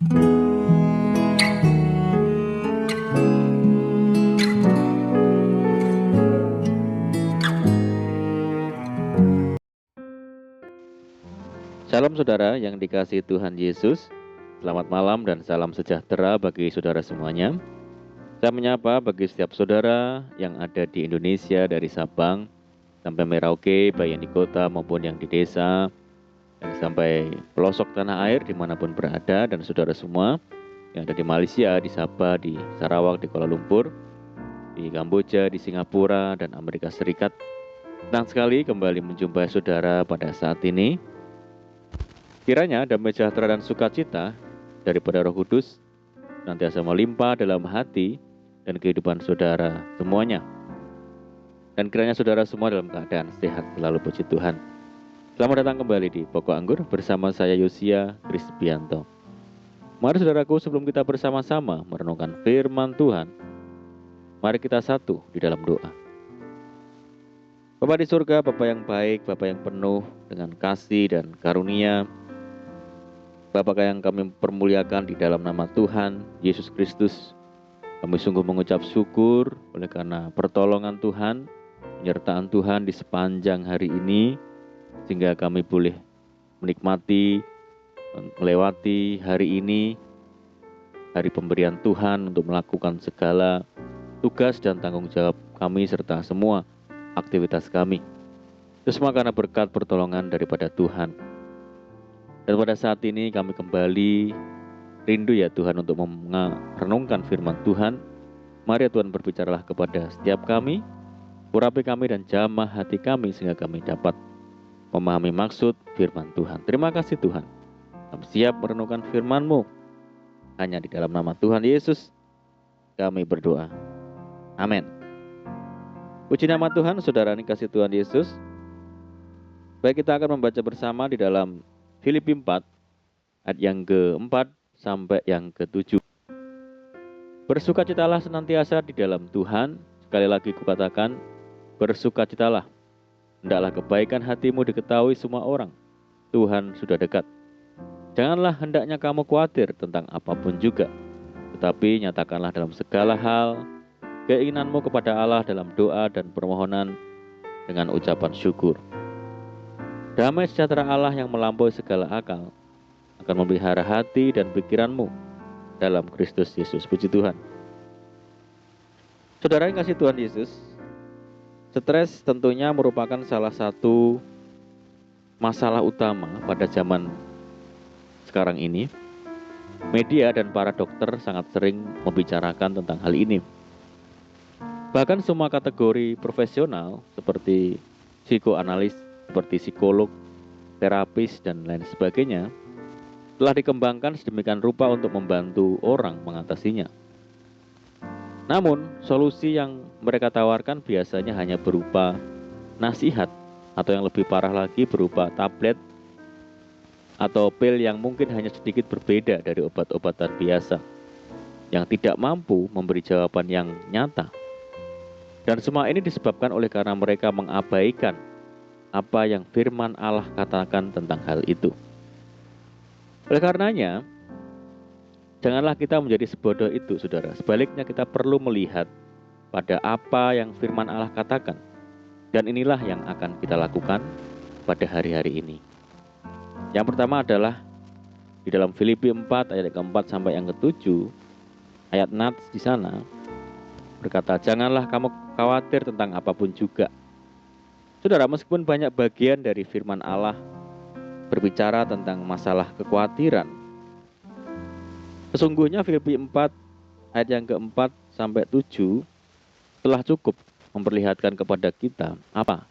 Salam saudara yang dikasihi Tuhan Yesus. Selamat malam dan salam sejahtera bagi saudara semuanya. Saya menyapa bagi setiap saudara yang ada di Indonesia dari Sabang sampai Merauke, baik yang di kota maupun yang di desa, dan sampai pelosok tanah air dimanapun berada, dan saudara semua yang ada di Malaysia, di Sabah, di Sarawak, di Kuala Lumpur, di Kamboja, di Singapura, dan Amerika Serikat. Senang sekali kembali menjumpai saudara pada saat ini. Kiranya damai sejahtera dan sukacita daripada Roh Kudus senantiasa melimpah dalam hati dan kehidupan saudara semuanya. Dan kiranya saudara semua dalam keadaan sehat selalu, puji Tuhan. Selamat datang kembali di Pokok Anggur bersama saya Yosia Kristianto. Mari saudaraku, sebelum kita bersama-sama merenungkan firman Tuhan, mari kita satu di dalam doa. Bapa di surga, Bapa yang baik, Bapa yang penuh dengan kasih dan karunia, Bapa yang kami permuliakan di dalam nama Tuhan Yesus Kristus, kami sungguh mengucap syukur oleh karena pertolongan Tuhan, penyertaan Tuhan di sepanjang hari ini, sehingga kami boleh menikmati, melewati hari ini, hari pemberian Tuhan untuk melakukan segala tugas dan tanggung jawab kami serta semua aktivitas kami. Itu semua karena berkat pertolongan daripada Tuhan. Dan pada saat ini kami kembali rindu ya Tuhan untuk merenungkan firman Tuhan. Mari ya Tuhan, berbicaralah kepada setiap kami, urapi kami dan jamah hati kami sehingga kami dapat memahami maksud firman Tuhan. Terima kasih Tuhan. Kami siap merenungkan firman-Mu. Hanya di dalam nama Tuhan Yesus kami berdoa. Amin. Puji nama Tuhan, saudara yang kasih Tuhan Yesus. Baik, kita akan membaca bersama di dalam Filipi 4, ayat yang ke-4 sampai yang ke-7. Bersukacitalah senantiasa di dalam Tuhan. Sekali lagi kukatakan, bersukacitalah. Hendaklah kebaikan hatimu diketahui semua orang. Tuhan sudah dekat. Janganlah hendaknya kamu khawatir tentang apapun juga, tetapi nyatakanlah dalam segala hal keinginanmu kepada Allah dalam doa dan permohonan dengan ucapan syukur. Damai sejahtera Allah yang melampaui segala akal akan memelihara hati dan pikiranmu dalam Kristus Yesus. Puji Tuhan. Saudara yang kasih Tuhan Yesus, stres tentunya merupakan salah satu masalah utama pada zaman sekarang ini. Media dan para dokter sangat sering membicarakan tentang hal ini. Bahkan semua kategori profesional seperti psikoanalis, seperti psikolog, terapis, dan lain sebagainya telah dikembangkan sedemikian rupa untuk membantu orang mengatasinya. Namun, solusi yang mereka tawarkan biasanya hanya berupa nasihat, atau yang lebih parah lagi berupa tablet atau pil yang mungkin hanya sedikit berbeda dari obat-obatan biasa, yang tidak mampu memberi jawaban yang nyata. Dan semua ini disebabkan oleh karena mereka mengabaikan apa yang firman Allah katakan tentang hal itu. Oleh karenanya, janganlah kita menjadi sebodoh itu, saudara. Sebaliknya kita perlu melihat pada apa yang firman Allah katakan. Dan inilah yang akan kita lakukan pada hari-hari ini. Yang pertama adalah di dalam Filipi 4 ayat ke-4 sampai yang ke-7, ayat nats di sana berkata, janganlah kamu khawatir tentang apapun juga. Saudara, meskipun banyak bagian dari firman Allah berbicara tentang masalah kekhawatiran, sesungguhnya Filipi 4 ayat yang ke-4 sampai 7 telah cukup memperlihatkan kepada kita apa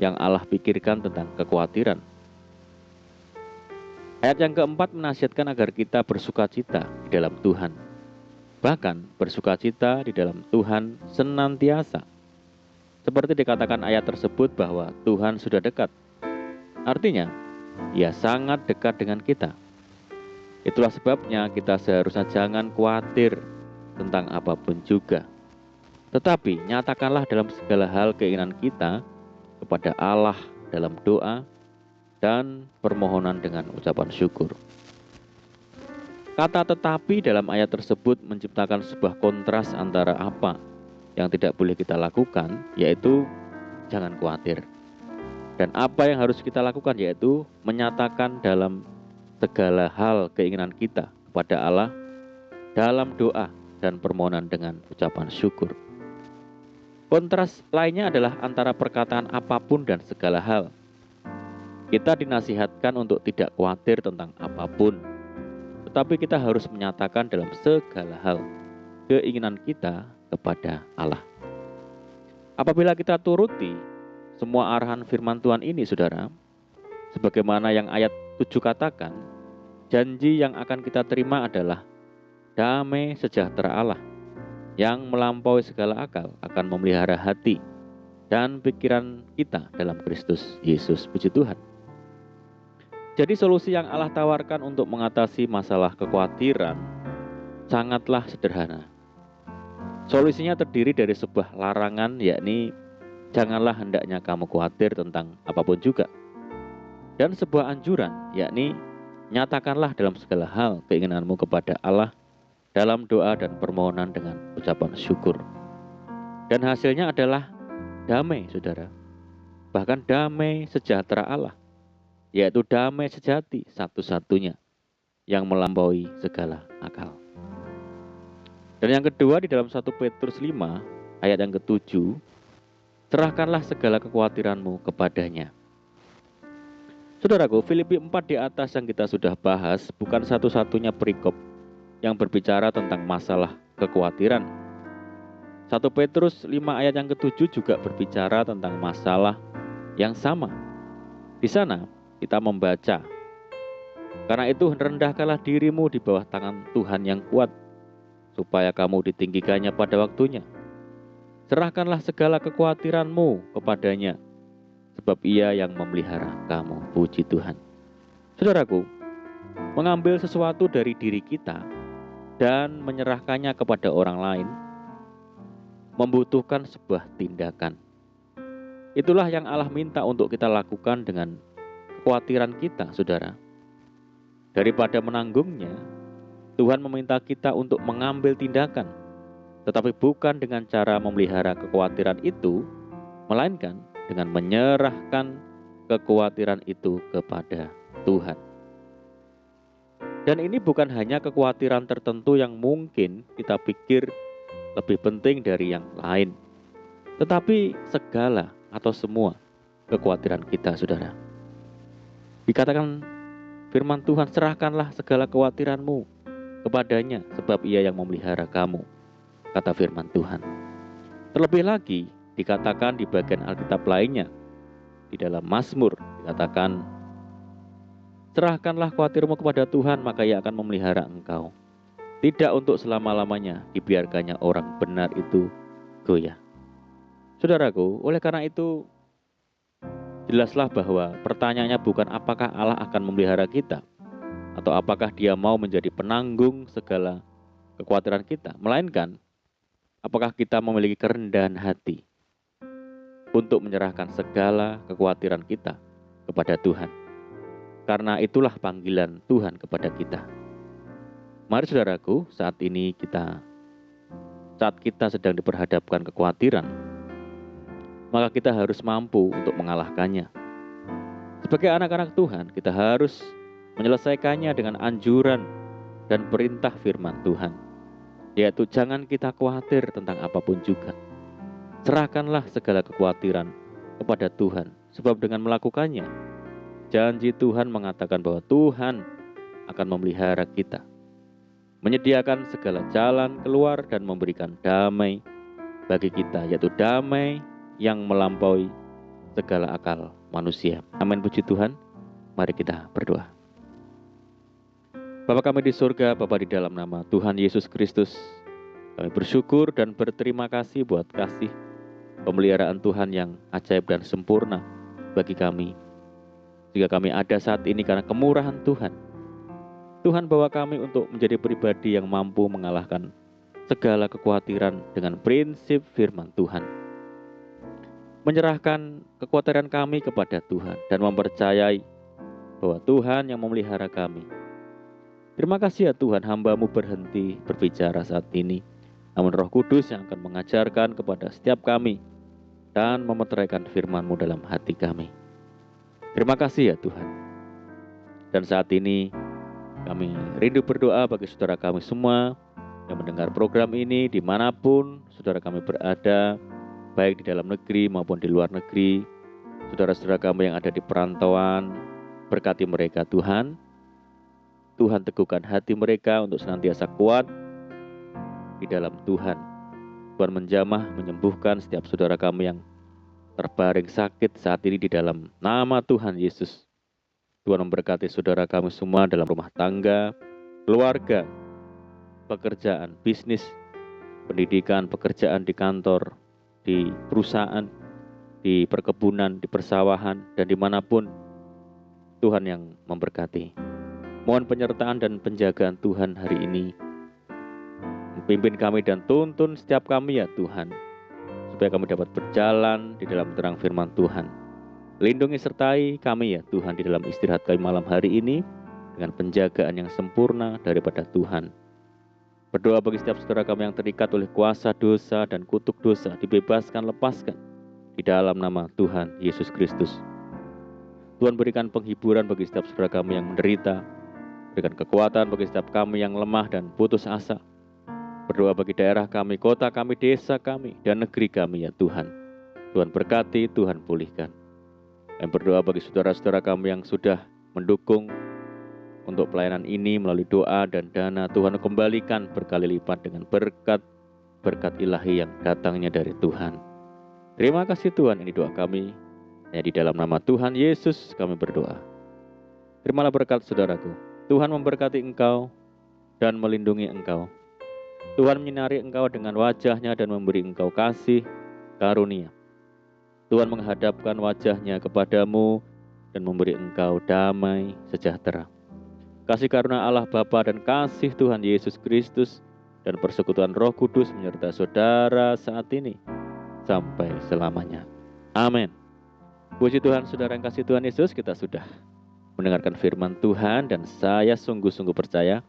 yang Allah pikirkan tentang kekhawatiran. Ayat yang ke-4 menasihatkan agar kita bersukacita di dalam Tuhan. Bahkan bersukacita di dalam Tuhan senantiasa. Seperti dikatakan ayat tersebut bahwa Tuhan sudah dekat. Artinya, Ia sangat dekat dengan kita. Itulah sebabnya kita seharusnya jangan khawatir tentang apapun juga. Tetapi nyatakanlah dalam segala hal keinginan kita kepada Allah dalam doa dan permohonan dengan ucapan syukur. Kata tetapi dalam ayat tersebut menciptakan sebuah kontras antara apa yang tidak boleh kita lakukan, yaitu jangan khawatir. Dan apa yang harus kita lakukan, yaitu menyatakan dalam segala hal keinginan kita kepada Allah dalam doa dan permohonan dengan ucapan syukur. Kontras lainnya adalah antara perkataan apapun dan segala hal. Kita dinasihatkan untuk tidak khawatir tentang apapun, tetapi kita harus menyatakan dalam segala hal keinginan kita kepada Allah. Apabila kita turuti semua arahan firman Tuhan ini, saudara, sebagaimana yang ayat 7 katakan, janji yang akan kita terima adalah damai sejahtera Allah yang melampaui segala akal akan memelihara hati dan pikiran kita dalam Kristus Yesus. Puji Tuhan. Jadi solusi yang Allah tawarkan untuk mengatasi masalah kekhawatiran sangatlah sederhana. Solusinya terdiri dari sebuah larangan, yakni janganlah hendaknya kamu khawatir tentang apapun juga. Dan sebuah anjuran, yakni nyatakanlah dalam segala hal keinginanmu kepada Allah dalam doa dan permohonan dengan ucapan syukur. Dan hasilnya adalah damai, saudara. Bahkan damai sejahtera Allah, yaitu damai sejati satu-satunya yang melampaui segala akal. Dan yang kedua, di dalam 1 Petrus 5 ayat yang ke-7, serahkanlah segala kekhawatiranmu kepadanya. Saudaraku, Filipi 4 di atas yang kita sudah bahas bukan satu-satunya perikop yang berbicara tentang masalah kekhawatiran. 1 Petrus 5 ayat yang ke-7 juga berbicara tentang masalah yang sama. Di sana kita membaca, karena itu rendahkanlah dirimu di bawah tangan Tuhan yang kuat, supaya kamu ditinggikannya pada waktunya. Serahkanlah segala kekhawatiranmu kepadanya, sebab Ia yang memelihara kamu. Puji Tuhan. Saudaraku, mengambil sesuatu dari diri kita dan menyerahkannya kepada orang lain membutuhkan sebuah tindakan. Itulah yang Allah minta untuk kita lakukan dengan kekhawatiran kita, saudara. Daripada menanggungnya, Tuhan meminta kita untuk mengambil tindakan, tetapi bukan dengan cara memelihara kekhawatiran itu, melainkan dengan menyerahkan kekhawatiran itu kepada Tuhan. Dan ini bukan hanya kekhawatiran tertentu yang mungkin kita pikir lebih penting dari yang lain, tetapi segala atau semua kekhawatiran kita, saudara. Dikatakan firman Tuhan, serahkanlah segala kekhawatiranmu kepadanya, sebab Ia yang memelihara kamu, kata firman Tuhan. Terlebih lagi dikatakan di bagian Alkitab lainnya, di dalam Mazmur dikatakan, serahkanlah khawatirmu kepada Tuhan, maka Ia akan memelihara engkau. Tidak untuk selama-lamanya dibiarkannya orang benar itu goyah. Saudaraku, oleh karena itu jelaslah bahwa pertanyaannya bukan apakah Allah akan memelihara kita, atau apakah Dia mau menjadi penanggung segala kekhawatiran kita, melainkan apakah kita memiliki kerendahan hati untuk menyerahkan segala kekhawatiran kita kepada Tuhan. Karena itulah panggilan Tuhan kepada kita. Mari saudaraku, saat kita sedang diperhadapkan kekhawatiran, maka kita harus mampu untuk mengalahkannya. Sebagai anak-anak Tuhan, kita harus menyelesaikannya dengan anjuran dan perintah firman Tuhan, yaitu jangan kita khawatir tentang apapun juga. Serahkanlah segala kekhawatiran kepada Tuhan, sebab dengan melakukannya, janji Tuhan mengatakan bahwa Tuhan akan memelihara kita, menyediakan segala jalan keluar dan memberikan damai bagi kita, yaitu damai yang melampaui segala akal manusia. Amin, puji Tuhan. Mari kita berdoa. Bapa kami di surga, Bapa di dalam nama Tuhan Yesus Kristus, kami bersyukur dan berterima kasih buat kasih pemeliharaan Tuhan yang ajaib dan sempurna bagi kami. Jika kami ada saat ini karena kemurahan Tuhan, Tuhan bawa kami untuk menjadi pribadi yang mampu mengalahkan segala kekhawatiran dengan prinsip firman Tuhan. Menyerahkan kekhawatiran kami kepada Tuhan dan mempercayai bahwa Tuhan yang memelihara kami. Terima kasih ya Tuhan, hamba-Mu berhenti berbicara saat ini. Namun Roh Kudus yang akan mengajarkan kepada setiap kami dan memeteraikan firman-Mu dalam hati kami. Terima kasih ya Tuhan. Dan saat ini kami rindu berdoa bagi saudara kami semua yang mendengar program ini dimanapun saudara kami berada, baik di dalam negeri maupun di luar negeri. Saudara-saudara kami yang ada di perantauan, berkati mereka Tuhan. Tuhan teguhkan hati mereka untuk senantiasa kuat di dalam Tuhan. Tuhan menjamah, menyembuhkan setiap saudara kami yang terbaring sakit saat ini di dalam nama Tuhan Yesus. Tuhan memberkati saudara kami semua dalam rumah tangga, keluarga, pekerjaan, bisnis, pendidikan, pekerjaan di kantor, di perusahaan, di perkebunan, di persawahan, dan dimanapun Tuhan yang memberkati. Mohon penyertaan dan penjagaan Tuhan hari ini. Pimpin kami dan tuntun setiap kami ya Tuhan, supaya kami dapat berjalan di dalam terang firman Tuhan. Lindungi sertai kami ya Tuhan di dalam istirahat kami malam hari ini, dengan penjagaan yang sempurna daripada Tuhan. Berdoa bagi setiap saudara kami yang terikat oleh kuasa dosa dan kutuk dosa, dibebaskan, lepaskan di dalam nama Tuhan Yesus Kristus. Tuhan berikan penghiburan bagi setiap saudara kami yang menderita, berikan kekuatan bagi setiap kami yang lemah dan putus asa. Berdoa bagi daerah kami, kota kami, desa kami, dan negeri kami ya Tuhan. Tuhan berkati, Tuhan pulihkan. Dan berdoa bagi saudara-saudara kami yang sudah mendukung untuk pelayanan ini melalui doa dan dana. Tuhan kembalikan berkali lipat dengan berkat ilahi yang datangnya dari Tuhan. Terima kasih Tuhan, ini doa kami. Hanya di dalam nama Tuhan Yesus kami berdoa. Terimalah berkat saudaraku. Tuhan memberkati engkau dan melindungi engkau. Tuhan menyinari engkau dengan wajah-Nya dan memberi engkau kasih karunia. Tuhan menghadapkan wajah-Nya kepadamu dan memberi engkau damai sejahtera. Kasih karunia Allah Bapa dan kasih Tuhan Yesus Kristus dan persekutuan Roh Kudus menyertai saudara saat ini sampai selamanya. Amin. Puji Tuhan, saudara yang kasih Tuhan Yesus, kita sudah mendengarkan firman Tuhan dan saya sungguh-sungguh percaya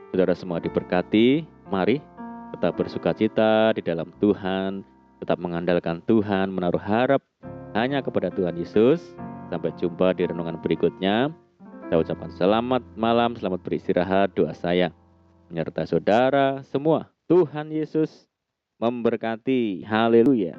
saudara semua diberkati. Mari tetap bersukacita di dalam Tuhan, tetap mengandalkan Tuhan, menaruh harap hanya kepada Tuhan Yesus. Sampai jumpa di renungan berikutnya. Saya ucapkan selamat malam, selamat beristirahat. Doa saya menyertai saudara semua. Tuhan Yesus memberkati. Haleluya.